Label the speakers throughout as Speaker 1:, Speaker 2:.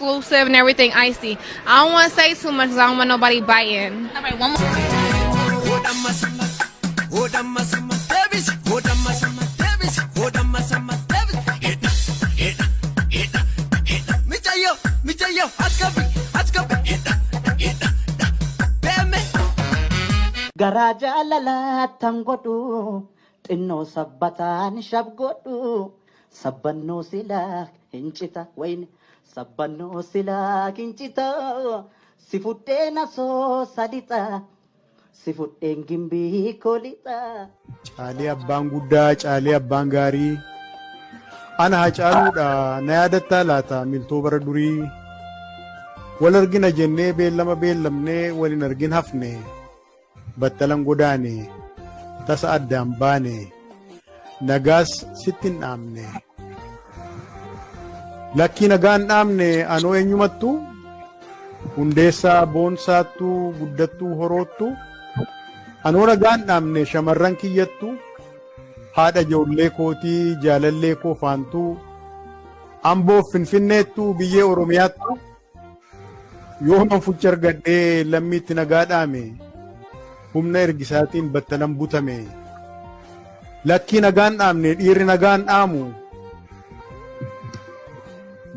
Speaker 1: exclusive and everything icy. I don't want to say too much because I don't want nobody biting.
Speaker 2: All right, one more.
Speaker 3: Garaja lala tangodu tinno sabbatan shabgodu sabbanno sila hinchita wain sabbanno sila hinchita sifudena so sadita sifuden gimbi kolita
Speaker 4: Caalee abbaan guddaa caalee abbaan gaarii ana hacaaluudha na yaadatta laata miltoo bara durii wal argina jennee beellamnee walin argin hafne battalan godaane tasa addaan baane nagaas sittin dhaamne lakkii nagaan dhaamne anoo eenyumattu hundeessaa boonsaattu guddattuu horoottu anoo nagaan dhaamne shamarran kiyyattu haadha ijoollee kootii jaalallee koo faantuu amboof finfinneettu biyyee oromiyaattu yooman fucha argadhee lammiitti nagaa dhaame humna ergisaatiin battalan butame lakkii nagaan dhaamne dhiirri nagaan dhaamu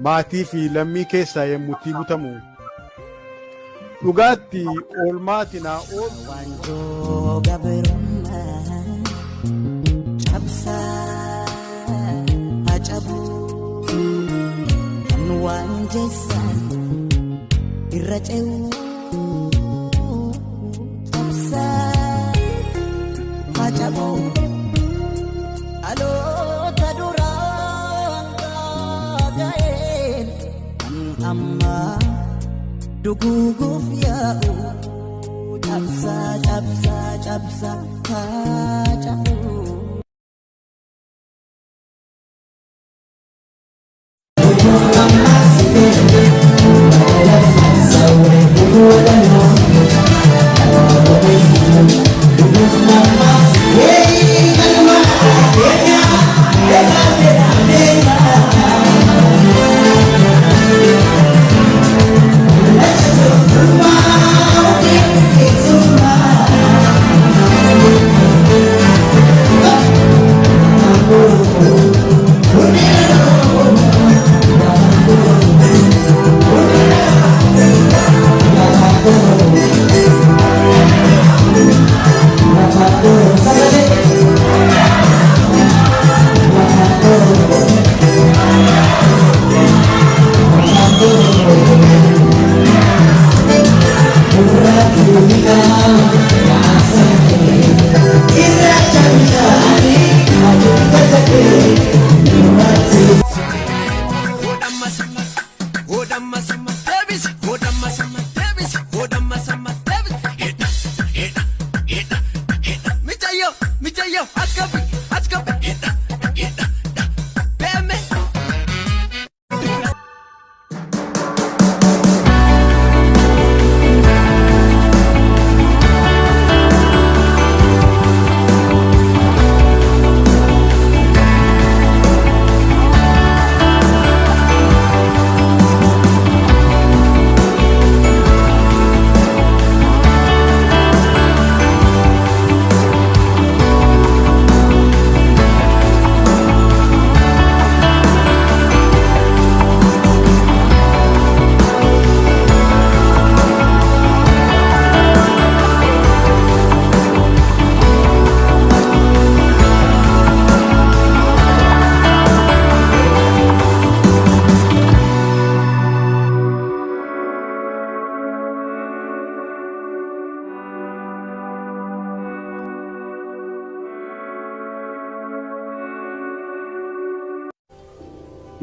Speaker 4: maatii fi lammii keessaa yemmuutti butamu dhugaatti oolmaati naa ool
Speaker 3: wanjoo gabrumma cabsa hacabu kan waan jeessan irra ce'u Hajabu, alo tadurang kagain, amma duguguf yau, cabsa hajabu.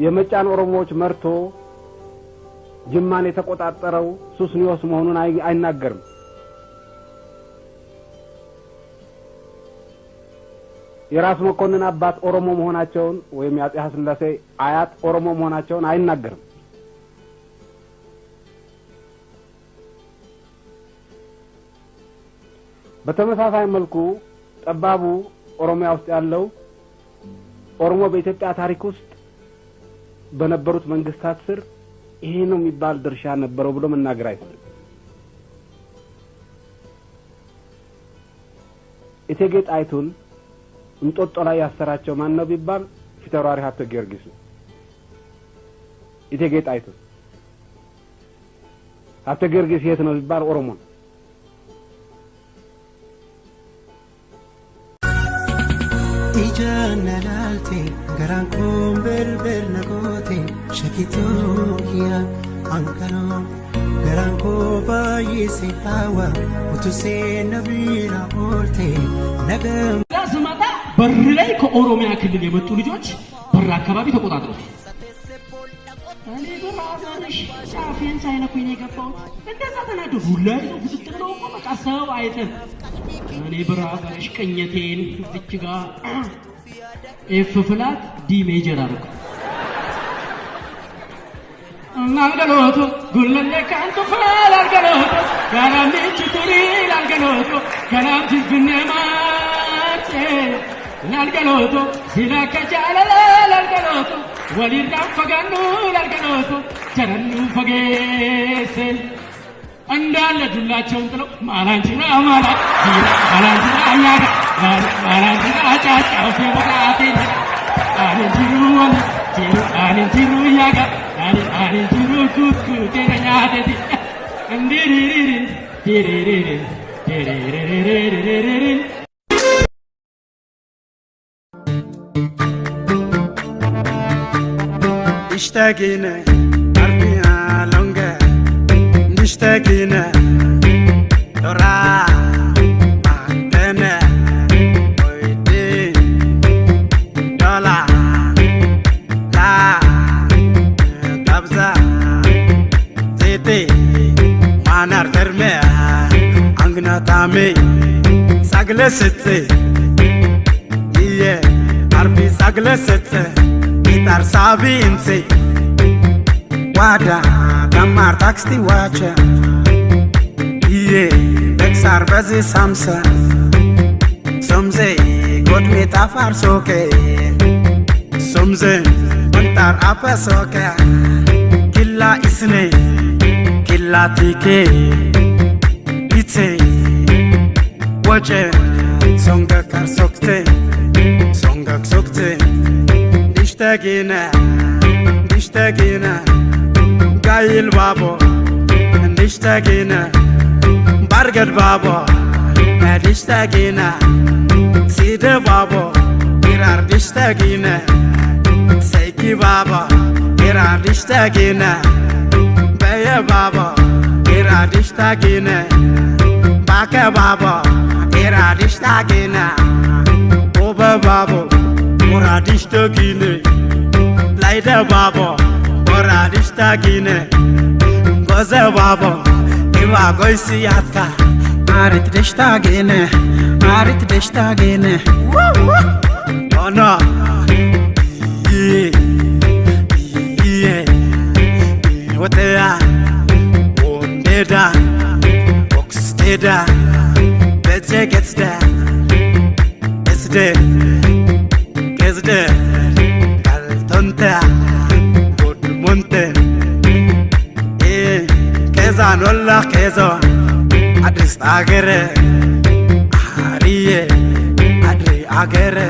Speaker 5: የመጫን ኦሮሞዎች መርቶ ጅማን የተቆጣጠረው ሱስኒዮስ መሆኑን አይናገርም። የራስ መኮንን አባት ኦሮሞ መሆናቸውን ወይም ያጤ ሐስላሴ አያት ኦሮሞ መሆናቸውን አይናገርም። በተመሳሳይ መልኩ ጠባቡ ኦሮሚያ ውስጥ ያለው ኦሮሞ በኢትዮጵያ ታሪክ ውስጥ በነበሩት መንግስታት ስር ይሄ ነው የሚባል ድርሻ ነበረው ብሎ መናገር አይፈልግም። እቴጌ ጣይቱን እንጦጦ ላይ ያሰራቸው ማን ነው ቢባል ፊታውራሪ ሀብተ ጊዮርጊስ ነው። እቴጌ ጣይቱ ሀብተ ጊዮርጊስ የት ነው ቢባል ኦሮሞ ነው።
Speaker 3: ኢጀነላልቴ ገራንኮን በልበል ነጎቴ ሸኪቶኪያ አንከኖ ገራንኮ ባይሴ ሃዋ ውቱሴ ነቢና ኦልቴ ነገም
Speaker 2: ስመጣ በር ላይ ከኦሮሚያ ክልል የመጡ ልጆች በር አካባቢ ተቆጣጥረው እኔ በራሳሽ ጫፌን ሳይነኩኝ የገባው እንደዛ ተናደዱ። ሁላይ ፍጥጥ ብለው በቃ ሰው አይተን እኔ በራሳሽ ቀኘቴን እዚች ጋር ኤፍ ፍላት ዲ ሜጀር አደረኩ። ናልገሎቶ ጉለለ ካንቱ ፈል አልገሎቶ ጋራም ችቱሪ አልገሎቶ ጋራም ትግነማቴ ናልገሎቶ ሲላከቻለለ አልገሎቶ ወሊዳም ፈጋኑ አልገሎቶ ጀረኑ ፈጌሴ እንዳለ ዱላቸውን ጥለው ማላንቺና ማላንቺና አኛጋ ማላንቺና አጫጫው ሲበቃቴ አኔንቲሩ ያጋ አኔንቲሩ ኩኩ ቴኛቴቲ እንዲሪሪሪ ዲሪሪሪ ዲሪሪሪሪ
Speaker 6: اشتاقينا عربيا لونجا اشتاقينا ترى معدنا ويدين دولار لا قبضة زيتي ما نرتر ميا عنقنا تامي ساقلة ستي إيه عربي ساقلة ستي Gitar sabi inse Wada Damar taxti wacha Iye Bexar bazi samsa Somze God metafar soke Somze Bantar apa soke Killa isne Killa tike Itse Wache Songa kar sokte Songa sokte دشتاقينا قايل بابو دشتاقينا برقد بابو دشتاقينا سيد بابو إرار دشتاقينا سيكي بابو إرار دشتاقينا بيا بابو إرار دشتاقينا باكا بابو إرار دشتاقينا بوبا بابو Moradishtagine Laida babo Moradishtagine Goze babo Iwa goisi yatka Arit dishtagine Arit dishtagine Oh no Yeah Wotea Wondeda Oxteda Betche gets there It's there Kesde Kaltonta Good Monte Keza Nolla Kezo Adris Agere Ariye Adri Agere